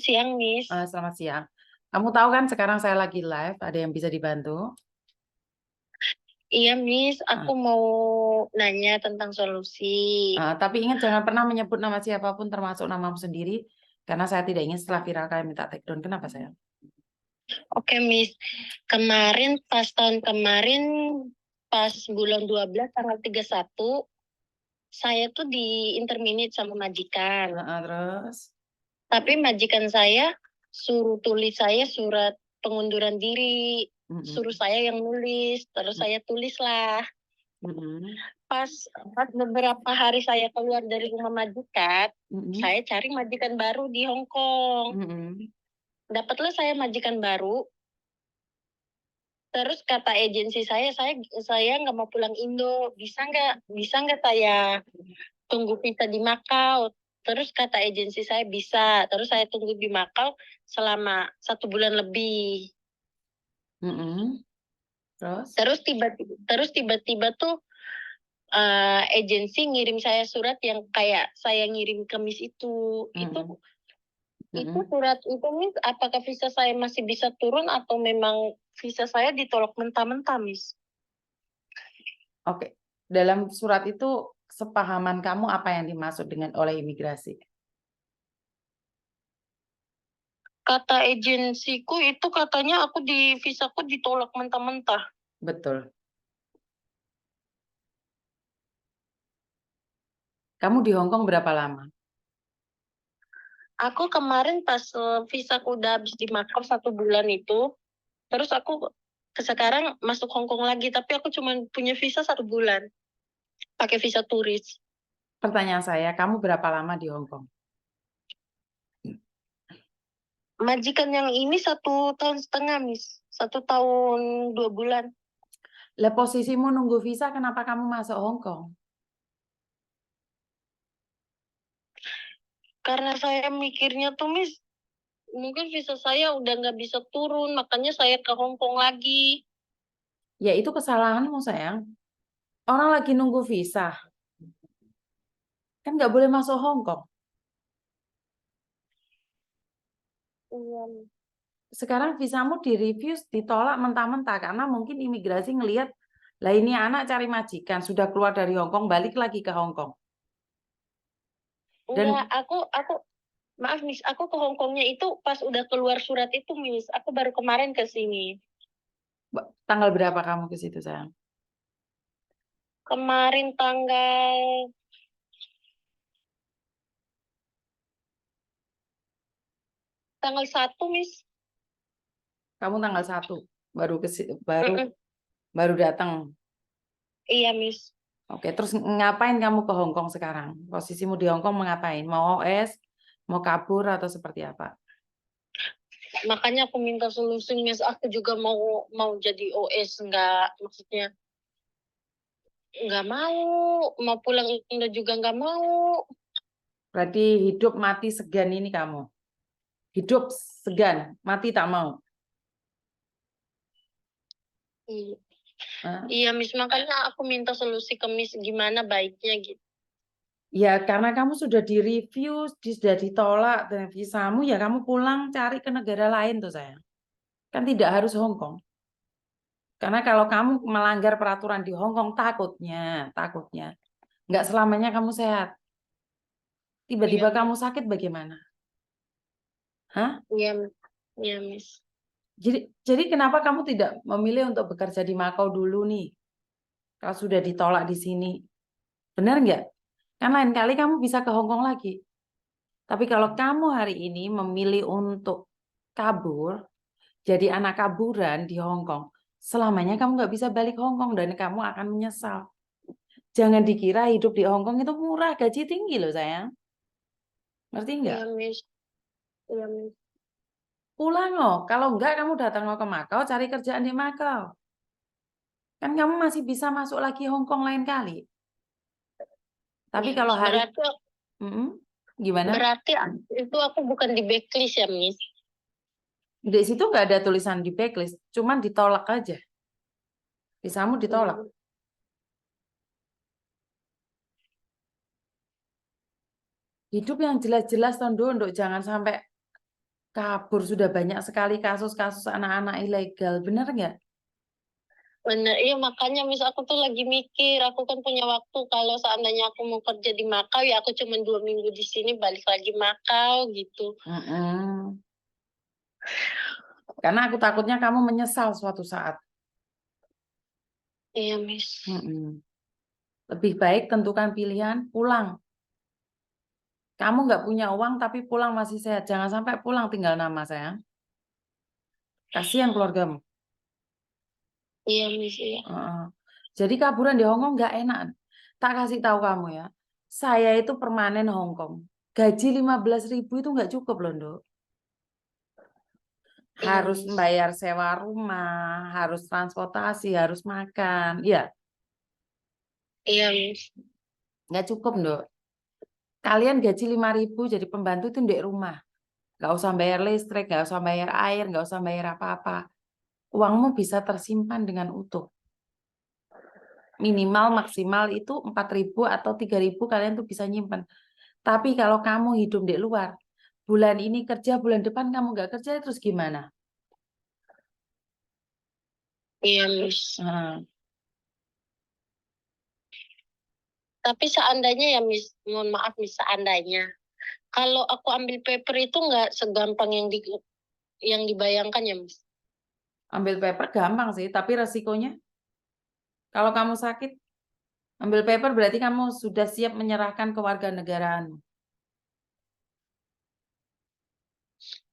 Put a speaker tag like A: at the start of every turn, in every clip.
A: siang, Miss.
B: Selamat siang. Kamu tahu kan sekarang saya lagi live, ada yang bisa dibantu?
A: Iya, Miss. Aku
B: Ah,
A: mau nanya tentang solusi.
B: tapi ingat jangan pernah menyebut nama siapapun termasuk namamu sendiri, karena saya tidak ingin setelah viral kalian minta take down. Kenapa sayang?
A: Oke, Miss. Tahun kemarin, pas bulan 12, tanggal 31, saya tuh di interminate sama majikan.
B: Terus?
A: Tapi majikan saya suruh tulis saya surat pengunduran diri.
B: Mm-mm.
A: Suruh saya yang nulis. Terus saya tulis lah.
B: Mm-mm.
A: Pas beberapa hari saya keluar dari rumah majikan,
B: Mm-mm.
A: saya cari majikan baru di Hong Kong.
B: Mm-mm.
A: Dapatlah saya majikan baru. Terus kata agensi saya nggak mau pulang Indo. Bisa nggak saya tunggu visa di Makau? Terus kata agensi saya bisa. Terus saya tunggu di Makau selama 1 bulan lebih.
B: Mm-mm. Terus?
A: Terus tiba-tiba tuh agensi ngirim saya surat yang kayak saya ngirim ke Miss itu. Itu
B: Mm-mm.
A: Itu
B: Mm-mm.
A: surat itu Miss, apakah visa saya masih bisa turun atau memang visa saya ditolak mentah-mentah, Miss?
B: Oke. Dalam surat itu sepahaman kamu apa yang dimaksud dengan oleh imigrasi?
A: Kata agensiku itu katanya visaku ditolak mentah-mentah.
B: Betul. Kamu di Hong Kong berapa lama?
A: Aku kemarin pas visaku udah habis di Macau 1 bulan itu, terus aku sekarang masuk Hong Kong lagi, tapi aku cuma punya visa 1 bulan, pakai visa turis.
B: Pertanyaan saya, kamu berapa lama di Hong Kong?
A: Majikan yang ini 1 tahun setengah, Miss. 1 tahun 2 bulan.
B: Lah posisimu nunggu visa, kenapa kamu masuk Hong Kong?
A: Karena saya mikirnya tuh, Miss, mungkin visa saya udah nggak bisa turun, makanya saya ke Hong Kong lagi.
B: Ya itu kesalahanmu sayang. Orang lagi nunggu visa, kan nggak boleh masuk Hong Kong.
A: Iya.
B: Sekarang visamu direview, ditolak mentah-mentah karena mungkin imigrasi ngelihat, lah ini anak cari majikan, sudah keluar dari Hong Kong, balik lagi ke Hong Kong.
A: Enggak,
B: Dan
A: maaf, Miss, aku ke Hong Kongnya itu pas udah keluar surat itu, Miss. Aku baru kemarin ke sini.
B: tanggal berapa kamu ke situ sayang?
A: Kemarin tanggal 1, Miss.
B: Kamu tanggal 1 baru baru
A: Mm-mm.
B: baru datang.
A: Iya, Miss.
B: Oke, terus ngapain kamu ke Hong Kong sekarang? Posisimu di Hong Kong mau ngapain? Mau OS, mau kabur atau seperti apa?
A: Makanya aku minta solusi, Miss. Aku juga mau mau jadi OS, nggak, maksudnya nggak mau pulang Indo juga nggak mau.
B: Berarti hidup mati segan ini kamu. Hidup segan, mati tak mau.
A: Iya,
B: Hah?
A: iya, Miss. Makanya aku minta solusi ke Miss gimana baiknya gitu.
B: Ya karena kamu sudah direview, sudah ditolak dengan visamu, ya kamu pulang cari ke negara lain tuh sayang. Kan tidak harus Hong Kong. Karena kalau kamu melanggar peraturan di Hong Kong, takutnya, nggak selamanya kamu sehat.
A: Iya,
B: Tiba-tiba
A: Miss.
B: kamu sakit bagaimana? Hah?
A: Iya, iya, Miss.
B: Jadi kenapa kamu tidak memilih untuk bekerja di Makau dulu nih? Kalau sudah ditolak di sini. Benar nggak? Kan lain kali kamu bisa ke Hong Kong lagi. Tapi kalau kamu hari ini memilih untuk kabur, jadi anak kaburan di Hong Kong, selamanya kamu nggak bisa balik Hong Kong dan kamu akan menyesal. Jangan dikira hidup di Hong Kong itu murah, gaji tinggi loh sayang. Ngerti nggak?
A: Iya, Miss. Iya, Miss.
B: Pulang loh. Kalau nggak kamu datang ke Makau, cari kerjaan di Makau. Kan kamu masih bisa masuk lagi Hong Kong lain kali. Tapi
A: Iya,
B: kalau
A: Miss.
B: hari,
A: Berarti
B: Mm-mm. Gimana?
A: berarti itu aku bukan di backlist ya, Miss.
B: Di situ nggak ada tulisan di backlist, cuman ditolak aja. Visamu ditolak.
A: Hmm.
B: Hidup yang jelas-jelas Tondo, untuk jangan sampai Kabur sudah banyak sekali kasus-kasus anak-anak ilegal, benar nggak?
A: Bener, iya makanya Miss aku tuh lagi mikir, aku kan punya waktu kalau seandainya aku mau kerja di Makau ya aku cuma 2 minggu di sini balik lagi Makau gitu.
B: Mm-mm. Karena aku takutnya kamu menyesal suatu saat.
A: Iya Miss.
B: Mm-mm. Lebih baik tentukan pilihan pulang. Kamu nggak punya uang tapi pulang masih sehat. Jangan sampai pulang tinggal nama sayang. Kasihan keluargamu.
A: Iya Miss, iya.
B: Heeh. Jadi kaburan di Hongkong nggak enak. Tak kasih tahu kamu ya. Saya itu permanen Hongkong. Gaji 15.000 itu nggak cukup loh, Nduk.
A: Iya
B: Harus
A: Miss.
B: bayar sewa rumah, harus transportasi, harus makan. Ya,
A: Iya Miss.
B: nggak cukup, Nduk. Kalian gaji 5.000 jadi pembantu itu di rumah. Nggak usah bayar listrik, nggak usah bayar air, nggak usah bayar apa-apa. Uangmu bisa tersimpan dengan utuh. Minimal maksimal itu 4.000 atau 3.000 kalian tuh bisa nyimpan. Tapi kalau kamu hidup di luar, bulan ini kerja, bulan depan kamu nggak kerja, terus gimana?
A: Iya Miss.
B: Nah,
A: Tapi seandainya ya Miss, mohon maaf Miss, seandainya kalau aku ambil paper itu nggak segampang yang dibayangkan ya Miss.
B: ambil paper gampang sih, tapi resikonya kalau kamu sakit, ambil paper berarti kamu sudah siap menyerahkan kewarganegaraan.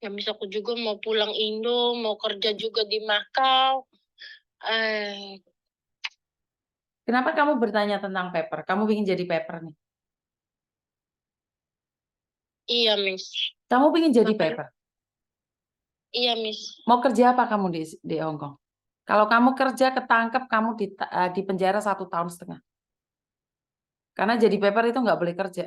A: Ya Miss aku juga mau pulang Indo, mau kerja juga di Makau. Eh,
B: Kenapa kamu bertanya tentang paper? Kamu ingin jadi paper nih.
A: iya Miss.
B: Kamu ingin jadi
A: Makanya
B: paper.
A: iya Miss.
B: Mau kerja apa kamu di Hong Kong? Kalau kamu kerja ketangkep, kamu di penjara 1 tahun setengah. Karena jadi paper itu nggak boleh kerja.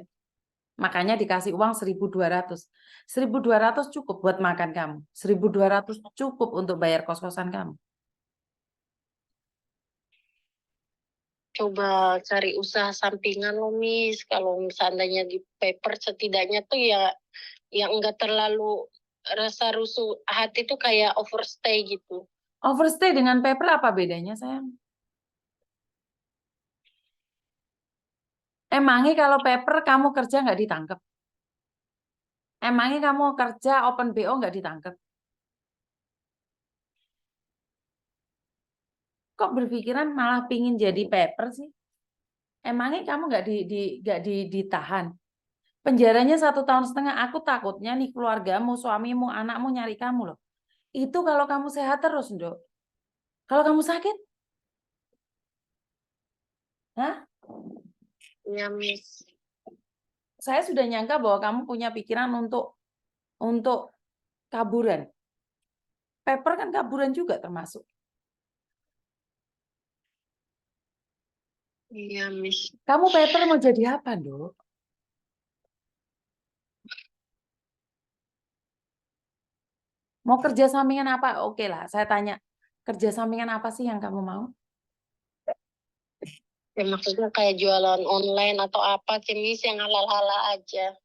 B: Makanya dikasih uang 1.200. 1.200 cukup buat makan kamu. 1.200 cukup untuk bayar kos-kosan kamu.
A: Coba cari usaha sampingan loh Miss. Kalau seandainya di paper setidaknya tuh ya yang enggak terlalu rasa rusuh hati tuh kayak overstay gitu.
B: Overstay dengan paper apa bedanya, sayang? Emangnya kalau paper kamu kerja nggak ditangkap? Emangnya kamu kerja open BO nggak ditangkap? Kok berpikiran malah pingin jadi paper sih? Emangnya kamu nggak ditahan? Penjaranya 1 tahun setengah. Aku takutnya nih keluargamu, suamimu, anakmu nyari kamu loh. Itu kalau kamu sehat terus, Dok. Kalau kamu sakit, hah?
A: Ya Miss.
B: Saya sudah nyangka bahwa kamu punya pikiran untuk kaburan. Paper kan kaburan juga termasuk.
A: Iya Miss.
B: Kamu paper mau jadi apa, Dok? Mau kerja sampingan apa? Oke lah, saya tanya. Kerja sampingan apa sih yang kamu mau?
A: Ya maksudnya kayak jualan online atau apa sih Miss yang halal-halal aja.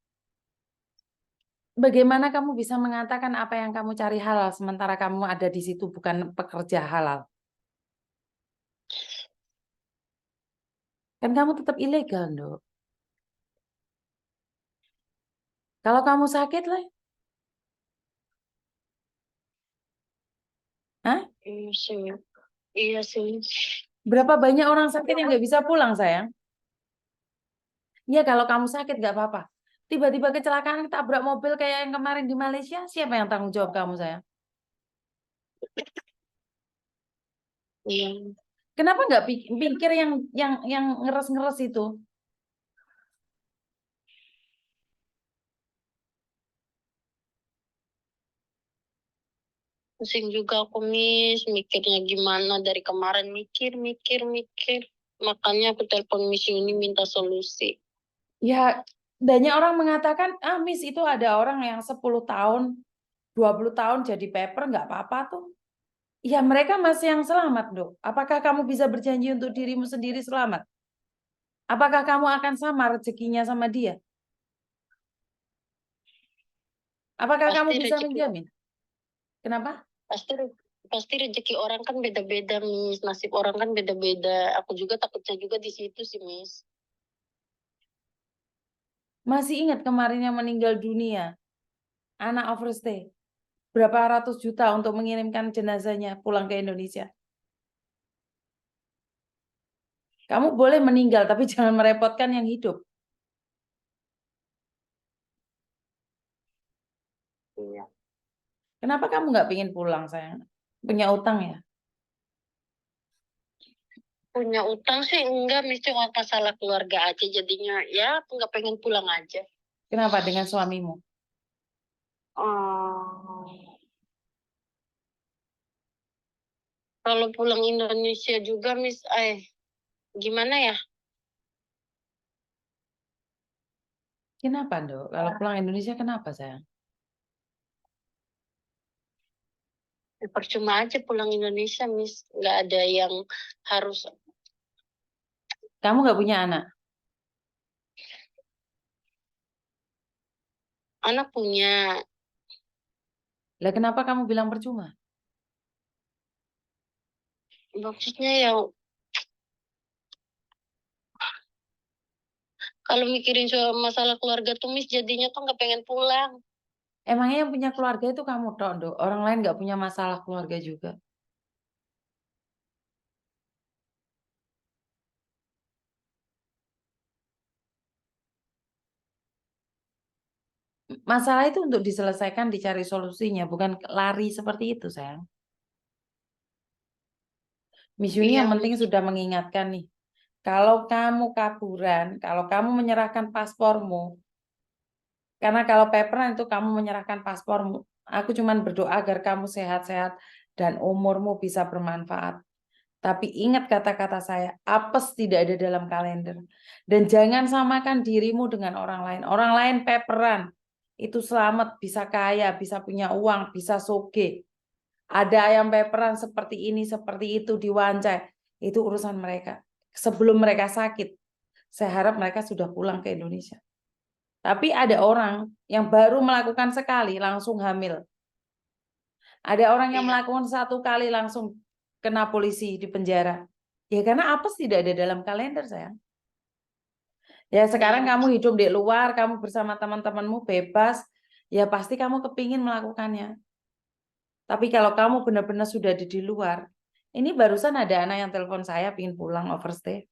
B: Bagaimana kamu bisa mengatakan apa yang kamu cari halal sementara kamu ada di situ bukan pekerja halal? Kan kamu tetap ilegal, Dok. Kalau kamu sakit lah, hah?
A: Iya sih. Iya sih Miss.
B: Berapa banyak orang sakit yang nggak bisa pulang, sayang? Ya kalau kamu sakit nggak apa-apa. Tiba-tiba kecelakaan tabrak mobil kayak yang kemarin di Malaysia, siapa yang tanggung jawab kamu, sayang?
A: Iya.
B: Kenapa nggak pikir yang ngeres-ngeres itu?
A: Pusing juga aku Miss, mikirnya gimana dari kemarin mikir, mikir, mikir. Makanya aku telepon Miss ini minta solusi.
B: Ya, banyak orang mengatakan, ah Miss itu ada orang yang 10 tahun, 20 tahun jadi paper, nggak apa-apa tuh. Ya mereka masih yang selamat, Dok. Apakah kamu bisa berjanji untuk dirimu sendiri selamat? Apakah kamu akan sama rezekinya sama dia? Apakah kamu
A: Pasti
B: bisa
A: rezeki,
B: menjamin? Kenapa?
A: pasti pasti rezeki orang kan beda-beda, Miss. Nasib orang kan beda-beda. Aku juga takutnya juga di situ sih, Miss.
B: Masih ingat kemarin yang meninggal dunia, anak overstay, berapa ratus juta untuk mengirimkan jenazahnya pulang ke Indonesia. Kamu boleh meninggal, tapi jangan merepotkan yang hidup.
A: Iya.
B: Kenapa kamu nggak pingin pulang, sayang? Punya utang ya?
A: Punya utang sih enggak, Miss. Cuma masalah keluarga aja jadinya. Ya, aku nggak pengen pulang aja.
B: Kenapa dengan suamimu?
A: Oh. Kalau pulang Indonesia juga, Miss, gimana ya?
B: Kenapa, Dok? Kalau pulang Indonesia, kenapa, sayang?
A: Percuma aja pulang Indonesia, Miss. Nggak ada yang harus.
B: Kamu nggak punya anak?
A: Anak punya.
B: Lah, kenapa kamu bilang percuma?
A: Maksudnya ya, kalau mikirin soal masalah keluarga tuh, Miss, jadinya tuh nggak pengen pulang.
B: Emangnya yang punya keluarga itu kamu, Dok, Dok? Orang lain nggak punya masalah keluarga juga. Masalah itu untuk diselesaikan, dicari solusinya, bukan lari seperti itu, sayang. Miss Yuni
A: Iya,
B: yang penting
A: Miss.
B: sudah mengingatkan nih, kalau kamu kaburan, kalau kamu menyerahkan paspormu, karena kalau paperan itu kamu menyerahkan paspormu, aku cuma berdoa agar kamu sehat-sehat dan umurmu bisa bermanfaat. Tapi ingat kata-kata saya, apes tidak ada dalam kalender. Dan jangan samakan dirimu dengan orang lain. Orang lain paperan, itu selamat, bisa kaya, bisa punya uang, bisa soge. Ada yang paperan seperti ini, seperti itu, diwancai. Itu urusan mereka. Sebelum mereka sakit, saya harap mereka sudah pulang ke Indonesia. Tapi ada orang yang baru melakukan sekali, langsung hamil. Ada orang yang
A: Iya,
B: melakukan satu kali, langsung kena polisi di penjara. Ya karena apes tidak ada dalam kalender, sayang. Ya
A: iya,
B: sekarang kamu
A: Miss.
B: hidup di luar, kamu bersama teman-temanmu bebas, ya pasti kamu kepingin melakukannya. Tapi kalau kamu benar-benar sudah ada di luar, ini barusan ada anak yang telepon saya pingin pulang overstay.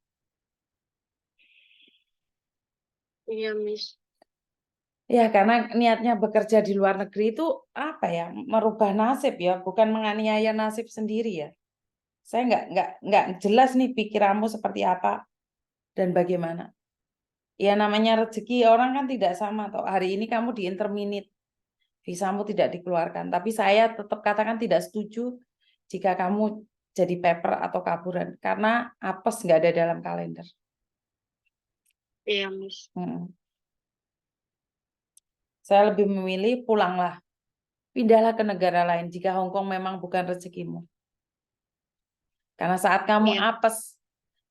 A: Iya, Miss.
B: Ya karena niatnya bekerja di luar negeri itu apa ya, merubah nasib ya, bukan menganiaya nasib sendiri ya. Saya nggak jelas nih pikiranmu seperti apa dan bagaimana. Ya namanya rezeki orang kan tidak sama toh. Hari ini kamu di interminate, visamu tidak dikeluarkan. Tapi saya tetap katakan tidak setuju jika kamu jadi paper atau kaburan. Karena apes nggak ada dalam kalender.
A: Iya, Miss.
B: Saya lebih memilih pulanglah. Pindahlah ke negara lain jika Hong Kong memang bukan rezekimu. Karena saat kamu
A: Iya,
B: apes,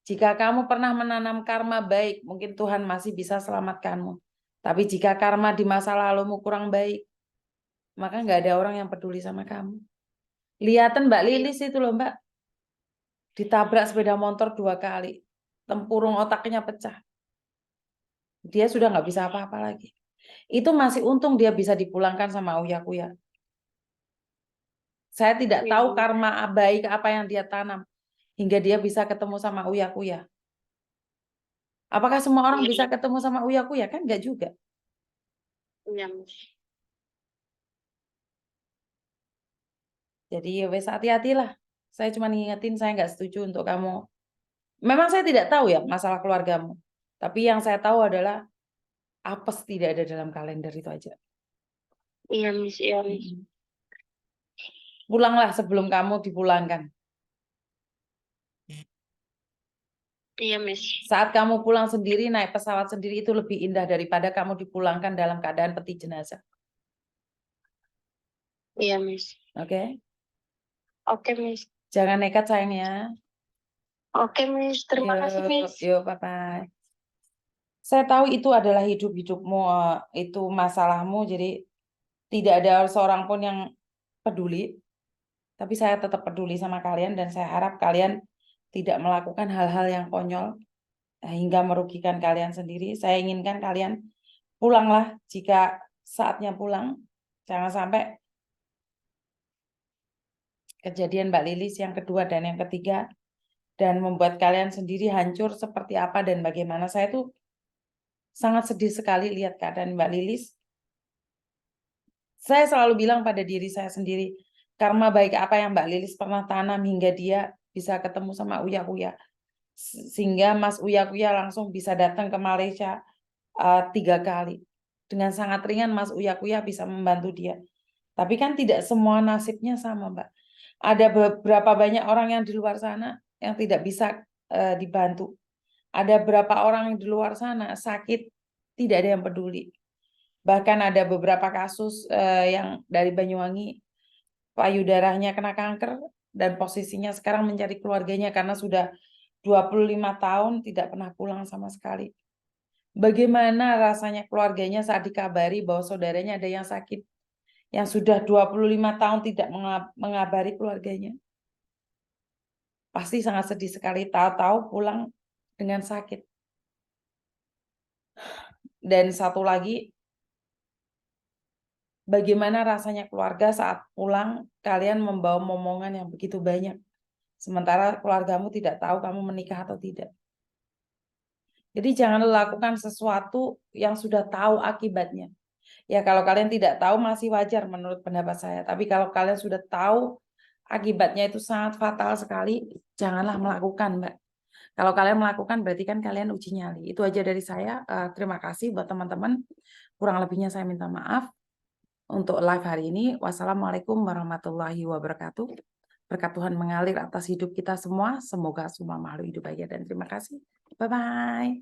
B: jika kamu pernah menanam karma baik, mungkin Tuhan masih bisa selamatkanmu. Tapi jika karma di masa lalumu kurang baik, maka nggak ada orang yang peduli sama kamu. Lihatan Mbak
A: iya,
B: Lilis itu loh Mbak, ditabrak sepeda motor 2 kali. Tempurung otaknya pecah. Dia sudah nggak bisa apa-apa lagi. Itu masih untung dia bisa dipulangkan sama Uya-Kuya. Saya tidak
A: iya,
B: tahu
A: Miss.
B: karma baik apa yang dia tanam. Hingga dia bisa ketemu sama Uya-Kuya. Apakah semua orang
A: Iya,
B: bisa ketemu sama Uya-Kuya? Kan nggak juga.
A: iya, Miss.
B: Jadi ya wes hati-hatilah. Saya cuma ngingetin saya nggak setuju untuk kamu. Memang saya tidak tahu ya masalah keluargamu. Tapi yang saya tahu adalah apes tidak ada dalam kalender itu aja.
A: Iya, Miss. Iya, Miss.
B: Pulanglah sebelum kamu dipulangkan.
A: Iya, Miss.
B: Saat kamu pulang sendiri, naik pesawat sendiri itu lebih indah daripada kamu dipulangkan dalam keadaan peti jenazah.
A: Iya, Miss.
B: Oke?
A: Oke, Miss.
B: Jangan nekat sayang ya.
A: Oke, Miss. Terima kasih,
B: Yuk,
A: Miss.
B: yuk, bye-bye. Saya tahu itu adalah hidup-hidupmu, itu masalahmu, jadi tidak ada seorang pun yang peduli, tapi saya tetap peduli sama kalian dan saya harap kalian tidak melakukan hal-hal yang konyol hingga merugikan kalian sendiri. Saya inginkan kalian pulanglah jika saatnya pulang. Jangan sampai kejadian Mbak Lilis yang kedua dan yang ketiga dan membuat kalian sendiri hancur seperti apa dan bagaimana. Saya tuh sangat sedih sekali lihat keadaan Mbak Lilis. Saya selalu bilang pada diri saya sendiri, karma baik apa yang Mbak Lilis pernah tanam hingga dia bisa ketemu sama Uya Kuya. Sehingga Mas Uya Kuya langsung bisa datang ke Malaysia 3 kali. Dengan sangat ringan Mas Uya Kuya bisa membantu dia. Tapi kan tidak semua nasibnya sama, Mbak. Ada beberapa banyak orang yang di luar sana yang tidak bisa dibantu. Ada beberapa orang yang di luar sana sakit, tidak ada yang peduli. Bahkan ada beberapa kasus yang dari Banyuwangi, payudaranya kena kanker dan posisinya sekarang mencari keluarganya karena sudah 25 tahun tidak pernah pulang sama sekali. Bagaimana rasanya keluarganya saat dikabari bahwa saudaranya ada yang sakit, yang sudah 25 tahun tidak mengabari keluarganya? Pasti sangat sedih sekali, tahu-tahu pulang dengan sakit. Dan satu lagi, bagaimana rasanya keluarga saat pulang kalian membawa momongan yang begitu banyak, sementara keluargamu tidak tahu kamu menikah atau tidak. Jadi jangan lakukan sesuatu yang sudah tahu akibatnya. Ya kalau kalian tidak tahu masih wajar menurut pendapat saya. Tapi kalau kalian sudah tahu akibatnya itu sangat fatal sekali, janganlah melakukan, Mbak. Kalau kalian melakukan berarti kan kalian uji nyali. Itu aja dari saya. Terima kasih buat teman-teman. Kurang lebihnya saya minta maaf untuk live hari ini. Wassalamualaikum warahmatullahi wabarakatuh. Berkat Tuhan mengalir atas hidup kita semua. Semoga semua makhluk hidup bahagia dan terima kasih. Bye-bye.